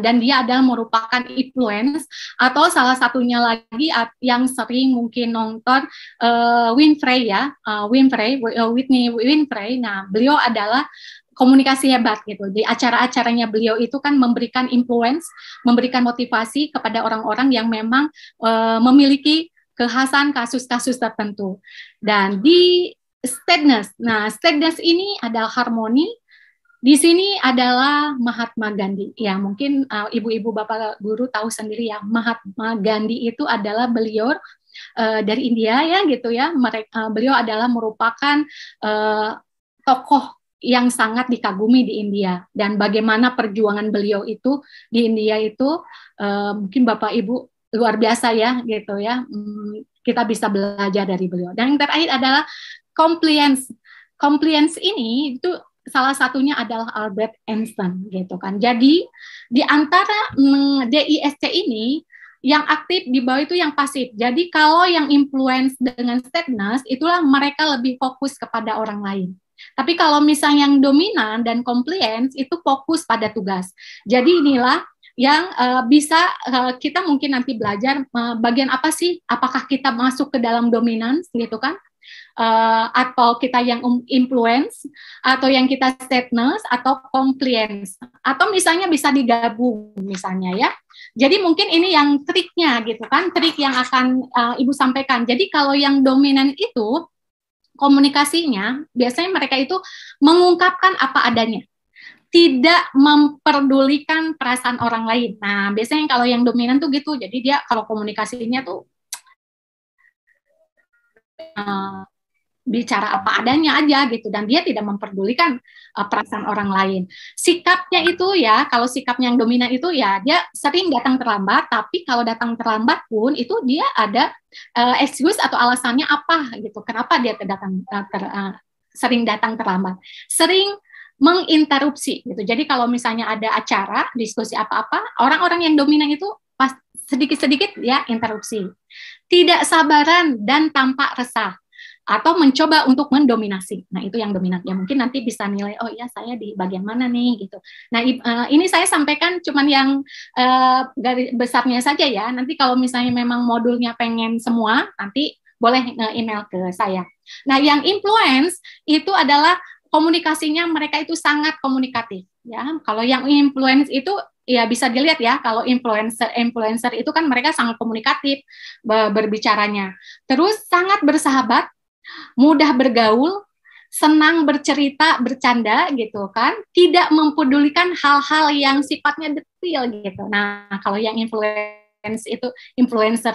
dan dia adalah merupakan influence, atau salah satunya lagi yang sering mungkin nonton Winfrey ya, Whitney Winfrey. Nah, beliau adalah komunikasi hebat gitu. Di acara-acaranya beliau itu kan memberikan influence, memberikan motivasi kepada orang-orang yang memang memiliki kekhasan kasus-kasus tertentu. Dan di steadiness, nah steadiness ini adalah harmoni. Di sini adalah Mahatma Gandhi. Ya, mungkin ibu-ibu bapak guru tahu sendiri ya, Mahatma Gandhi itu adalah beliau dari India ya gitu ya. Beliau adalah merupakan tokoh yang sangat dikagumi di India, dan bagaimana perjuangan beliau itu di India itu mungkin bapak ibu luar biasa ya gitu ya. Kita bisa belajar dari beliau. Dan yang terakhir adalah compliance. Compliance ini itu salah satunya adalah Albert Einstein gitu kan. Jadi di antara DISC ini yang aktif di bawah itu yang pasif. Jadi kalau yang influence dengan steadiness itulah mereka lebih fokus kepada orang lain. Tapi kalau misalnya yang dominan dan compliance itu fokus pada tugas. Jadi inilah yang bisa kita mungkin nanti belajar bagian apa sih? Apakah kita masuk ke dalam dominance gitu kan? Atau kita yang influence, atau yang kita steadiness, atau compliance, atau misalnya bisa digabung misalnya ya. Jadi mungkin ini yang triknya gitu kan, trik yang akan Ibu sampaikan. Jadi kalau yang dominan itu komunikasinya biasanya mereka itu mengungkapkan apa adanya, tidak memperdulikan perasaan orang lain. Nah biasanya kalau yang dominan tuh gitu, jadi dia kalau komunikasinya tuh bicara apa adanya aja gitu, dan dia tidak memperdulikan perasaan orang lain. Sikapnya itu ya, kalau sikapnya yang dominan itu ya dia sering datang terlambat, tapi kalau datang terlambat pun itu dia ada excuse atau alasannya apa gitu, kenapa dia sering datang terlambat. Sering menginterupsi gitu. Jadi kalau misalnya ada acara, diskusi apa-apa, orang-orang yang dominan itu pas sedikit-sedikit ya interupsi. Tidak sabaran dan tampak resah, atau mencoba untuk mendominasi. Nah, itu yang dominan. Ya mungkin nanti bisa nilai, oh ya saya di bagian mana nih gitu. Nah, ini saya sampaikan cuman yang garis besarnya saja ya. Nanti kalau misalnya memang modulnya pengen semua, nanti boleh email ke saya. Nah, yang influence itu adalah komunikasinya mereka itu sangat komunikatif ya. Kalau yang influence itu ya bisa dilihat ya, kalau influencer itu kan mereka sangat komunikatif berbicaranya. Terus sangat bersahabat, mudah bergaul, senang bercerita, bercanda gitu kan, tidak mempedulikan hal-hal yang sifatnya detail gitu. Nah, kalau yang influencer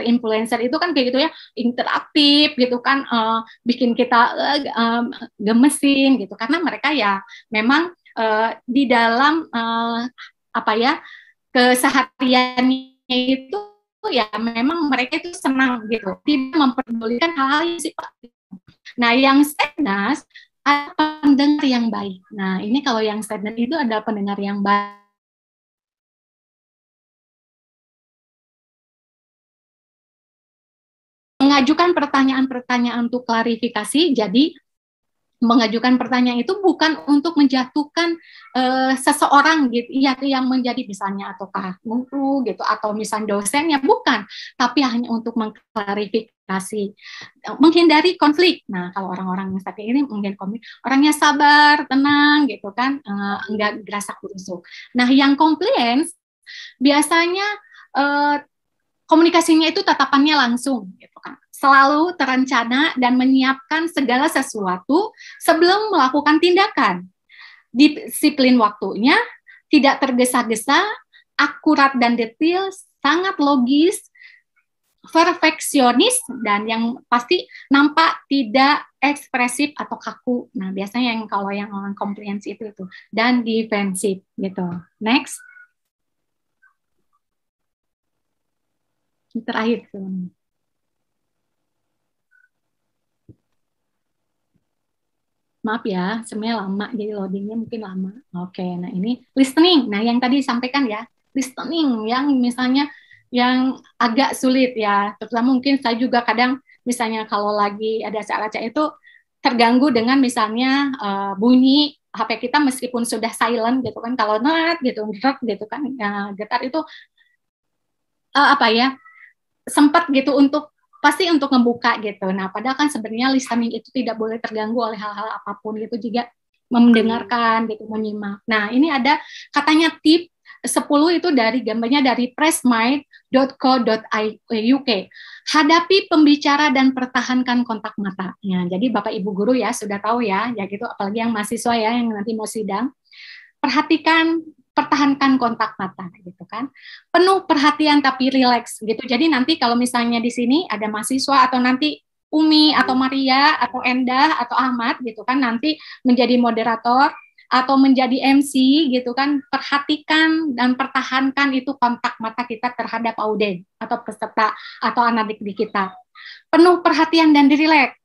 itu kan kayak gitu ya, interaktif gitu kan, bikin kita gemesin gitu, karena mereka ya memang di dalam apa ya, kesehariannya itu ya memang mereka itu senang gitu, tidak memperdulikan hal-hal yang sifatnya. Nah, yang sadness adalah pendengar yang baik. Nah, ini kalau yang sadness itu adalah pendengar yang baik. Mengajukan pertanyaan-pertanyaan untuk klarifikasi, jadi mengajukan pertanyaan itu bukan untuk menjatuhkan seseorang gitu ya, yang menjadi misalnya ataukah guru gitu atau misalnya dosennya, bukan, tapi hanya untuk mengklarifikasi, menghindari konflik. Nah, kalau orang-orang yang seperti ini mungkin orangnya sabar, tenang gitu kan, enggak gerasak gerusuk. Nah, yang compliance biasanya komunikasinya itu tatapannya langsung gitu kan, selalu terencana dan menyiapkan segala sesuatu sebelum melakukan tindakan. Disiplin waktunya, tidak tergesa-gesa, akurat dan detail, sangat logis, perfeksionis, dan yang pasti nampak tidak ekspresif atau kaku. Nah, biasanya yang kalau yang orang compliance itu dan defensif gitu. Next. Terakhir. Maaf ya, sebenarnya lama, jadi loadingnya mungkin lama. Oke, nah ini listening. Nah, yang tadi disampaikan ya, listening yang misalnya yang agak sulit ya, terutama mungkin saya juga kadang misalnya kalau lagi ada acara itu terganggu dengan misalnya bunyi HP kita meskipun sudah silent gitu kan, kalau not gitu, gitu kan, getar itu apa ya, sempat gitu untuk pasti untuk membuka gitu. Nah, padahal kan sebenarnya listening itu tidak boleh terganggu oleh hal-hal apapun gitu, juga mendengarkan gitu, menyimak. Nah, ini ada katanya tip 10 itu dari gambarnya dari pressmind.co.uk. Hadapi pembicara dan pertahankan kontak mata. Ya, jadi Bapak Ibu guru ya sudah tahu ya gitu, apalagi yang mahasiswa ya yang nanti mau sidang. Pertahankan kontak mata gitu kan, penuh perhatian tapi rileks gitu. Jadi nanti kalau misalnya di sini ada mahasiswa atau nanti Umi atau Maria atau Endah atau Ahmad gitu kan nanti menjadi moderator atau menjadi MC gitu kan, perhatikan dan pertahankan itu kontak mata kita terhadap auden atau peserta atau anak didik kita. Penuh perhatian dan rileks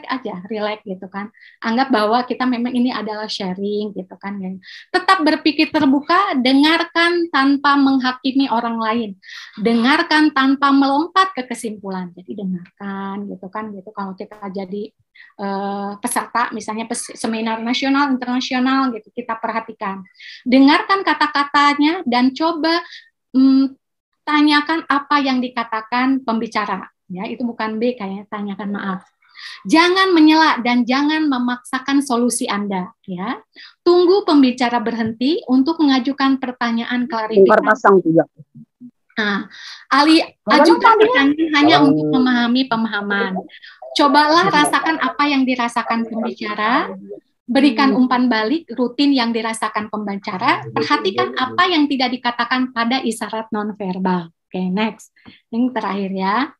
aja, rileks gitu kan. Anggap bahwa kita memang ini adalah sharing gitu kan. Tetap berpikir terbuka, dengarkan tanpa menghakimi orang lain. Dengarkan tanpa melompat ke kesimpulan. Jadi dengarkan gitu kan, gitu. Kalau kita jadi peserta misalnya seminar nasional, internasional gitu, kita perhatikan. Dengarkan kata-katanya dan coba tanyakan apa yang dikatakan pembicara. Ya, itu bukan B kayaknya, tanyakan, maaf. Jangan menyela dan jangan memaksakan solusi Anda, ya. Tunggu pembicara berhenti untuk mengajukan pertanyaan klarifikasi. Nah, ajukan pertanyaan hanya untuk memahami pemahaman. Cobalah rasakan apa yang dirasakan pembicara, berikan umpan balik rutin yang dirasakan pembicara, perhatikan apa yang tidak dikatakan pada isyarat nonverbal. Oke, next. Yang terakhir ya.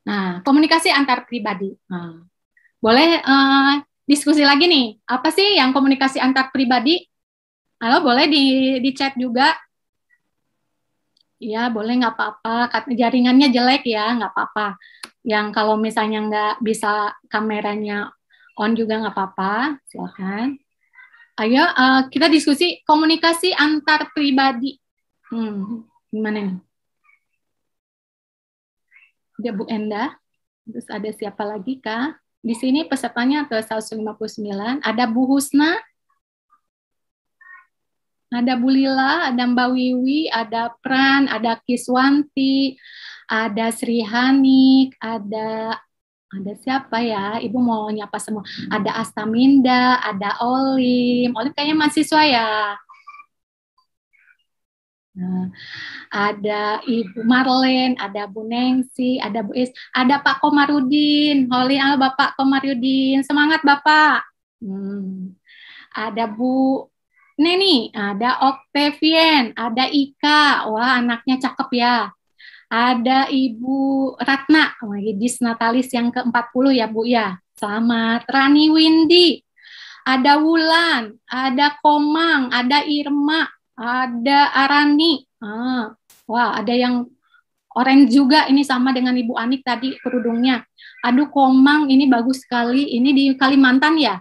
Nah, komunikasi antar pribadi. Nah, boleh diskusi lagi nih. Apa sih yang komunikasi antar pribadi? Halo, boleh di chat juga. Ya, boleh, nggak apa-apa. Jaringannya jelek ya, nggak apa-apa. Yang kalau misalnya nggak bisa kameranya on juga nggak apa-apa. Silakan. Ayo, kita diskusi komunikasi antar pribadi. Gimana nih? Ada Bu Endah, terus ada siapa lagi Kak? Di sini pesertanya ke 159, ada Bu Husna, ada Bu Lila, ada Mbak Wiwi, ada Pran, ada Kiswanti, ada Sri Hanik, ada siapa ya? Ibu mau nyapa semua. Ada Astaminda, ada Olim. Olim kayaknya mahasiswa ya. Nah, ada Ibu Marlen, ada Bu Nengsi, ada Bu Is, ada Pak Komarudin. Holy Bapak Komarudin. Semangat Bapak. Ada Bu Neni, ada Octavian, ada Ika. Wah, anaknya cakep ya. Ada Ibu Ratna, Disnatalis yang ke-40 ya Bu ya. Selamat. Rani Windy, ada Wulan, ada Komang, ada Irma, ada Arani. Wah, ada yang orange juga, ini sama dengan Ibu Anik tadi kerudungnya. Aduh Komang, ini bagus sekali. Ini di Kalimantan ya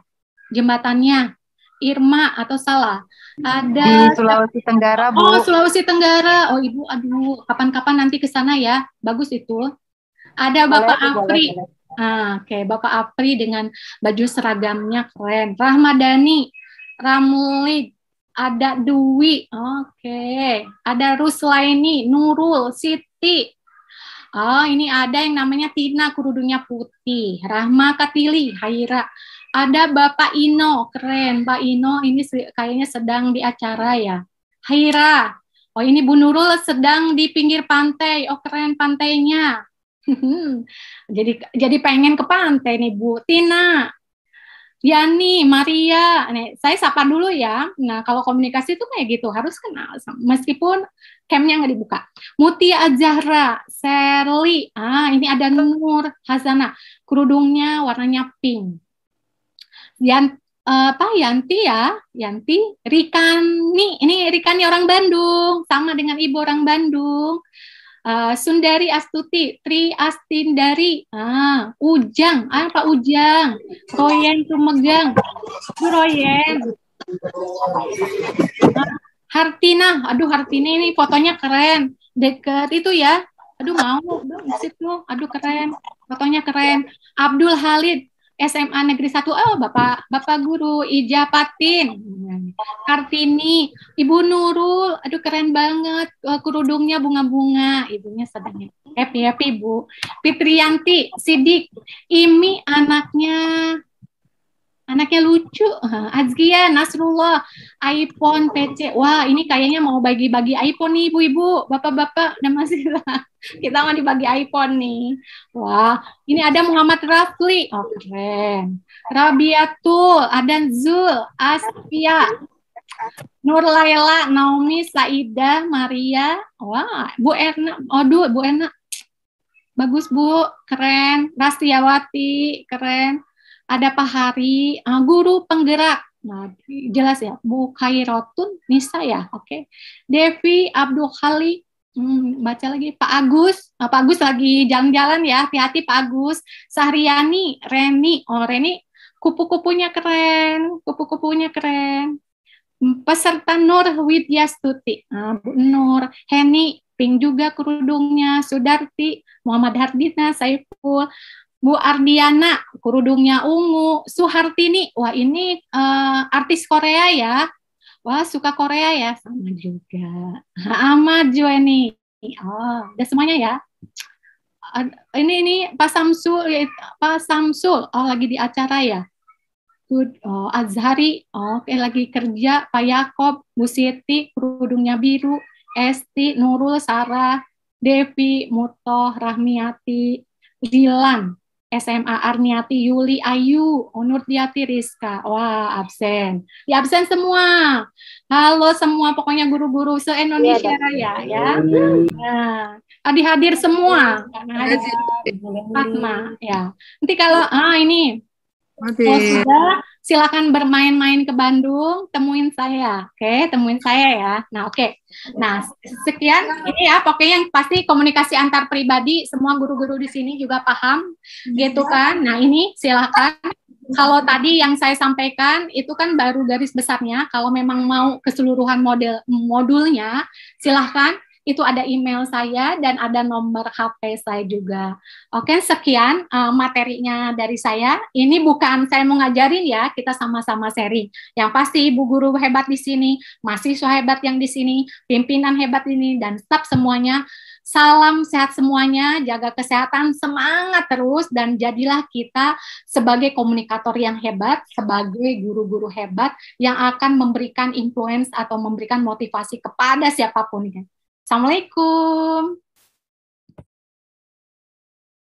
jembatannya. Irma atau salah? Ada di Sulawesi Tenggara, Bu. Oh, Sulawesi Tenggara. Oh, Ibu, aduh, kapan-kapan nanti ke sana ya. Bagus itu. Ada Bapak Apri. Oke, Bapak Apri dengan baju seragamnya keren. Rahmadani, Ramli, ada Dwi. Oke. Ada Ruslaini, Nurul, Siti. Oh, ini ada yang namanya Tina, kerudungnya putih. Rahma Katili, Haira. Ada Bapak Ino, keren. Pak Ino ini kayaknya sedang di acara ya. Haira. Oh, ini Bu Nurul sedang di pinggir pantai. Oh, keren pantainya. Jadi pengen ke pantai nih Bu. Tina. Yani, Maria. Nih, saya sapa dulu ya. Nah, kalau komunikasi itu kayak gitu, harus kenal. Meskipun camnya nggak dibuka. Mutia Azahra, Serli. Ini ada Nur Hazana. Kerudungnya warnanya pink. Yanti ya, Yanti, Rikani, ini Rikani orang Bandung, sama dengan Ibu orang Bandung. Sundari Astuti, Tri Astindari, Ujang, Pak Ujang, Royen Tumegang, Royen, Hartina, aduh Hartina ini fotonya keren, deket itu ya, aduh mau dong di situ, aduh keren, fotonya keren. Abdul Halid, SMA Negeri 1, Bapak Guru, Ija Patin, Kartini, Ibu Nurul, aduh keren banget, kerudungnya bunga-bunga, ibunya sedang happy Bu. Fitriyanti, Sidik, Imi anaknya lucu, Azkia, Nasrullah, iPhone PC, wah ini kayaknya mau bagi-bagi iPhone nih ibu-ibu, bapak-bapak, dan masih lah. Kita mau dibagi iPhone nih. Wah, ini ada Muhammad Rafli. Oh, keren. Rabiatul, ada Zul, Aspia, Nur Laila, Naomi, Saida, Maria. Wah, Bu Erna. Aduh, Bu Erna. Bagus, Bu. Keren. Rastiawati, keren. Ada Pak Hari, guru penggerak. Nah, jelas ya. Bu Khairotun, Nisa ya. Oke. Devi, Abdul Khali. Baca lagi Pak Agus. Pak Agus lagi jalan-jalan ya, hati-hati Pak Agus. Sahriani, Reni. Oh, Reni kupu-kupunya keren, Peserta Nur Widyastuti. Bu Nur, Heni, pink juga kerudungnya. Sudarti, Muhammad Hardina, Saiful, Bu Ardiana, kerudungnya ungu. Suhartini, wah ini artis Korea ya. Wah, suka Korea ya, sama juga. Ahmad Jueni. Oh, udah semuanya ya. Ini Pak Samsul. Oh, lagi di acara ya. Good. Oh, Azhari. Oh, oke, lagi kerja. Pak Yakob, Bu Siti, kerudungnya biru. Esti, Nurul, Sarah, Devi, Mutoh, Rahmiati, Dilan, SMA Arniati, Yuli, Ayu, Nurdiati, Rizka. Wah, absen. Di absen semua. Halo semua, pokoknya guru-guru se-Indonesia Raya ya. Nah, hadir semua. Fatma ya. Nanti kalau ini sudah, silakan bermain-main ke Bandung, temuin saya. Oke, temuin saya ya. Nah, oke. Nah, sekian ini ya, pokoknya yang pasti komunikasi antar pribadi, semua guru-guru di sini juga paham gitu kan. Nah, ini silakan. Kalau tadi yang saya sampaikan itu kan baru garis besarnya. Kalau memang mau keseluruhan modulnya, silahkan itu ada email saya dan ada nomor HP saya juga. Oke, sekian materinya dari saya. Ini bukan saya mau ngajarin ya, kita sama-sama sharing. Yang pasti Ibu guru hebat di sini, mahasiswa hebat yang di sini, pimpinan hebat ini, dan staf semuanya. Salam sehat semuanya, jaga kesehatan, semangat terus, dan jadilah kita sebagai komunikator yang hebat, sebagai guru-guru hebat yang akan memberikan influence atau memberikan motivasi kepada siapapun. Assalamualaikum.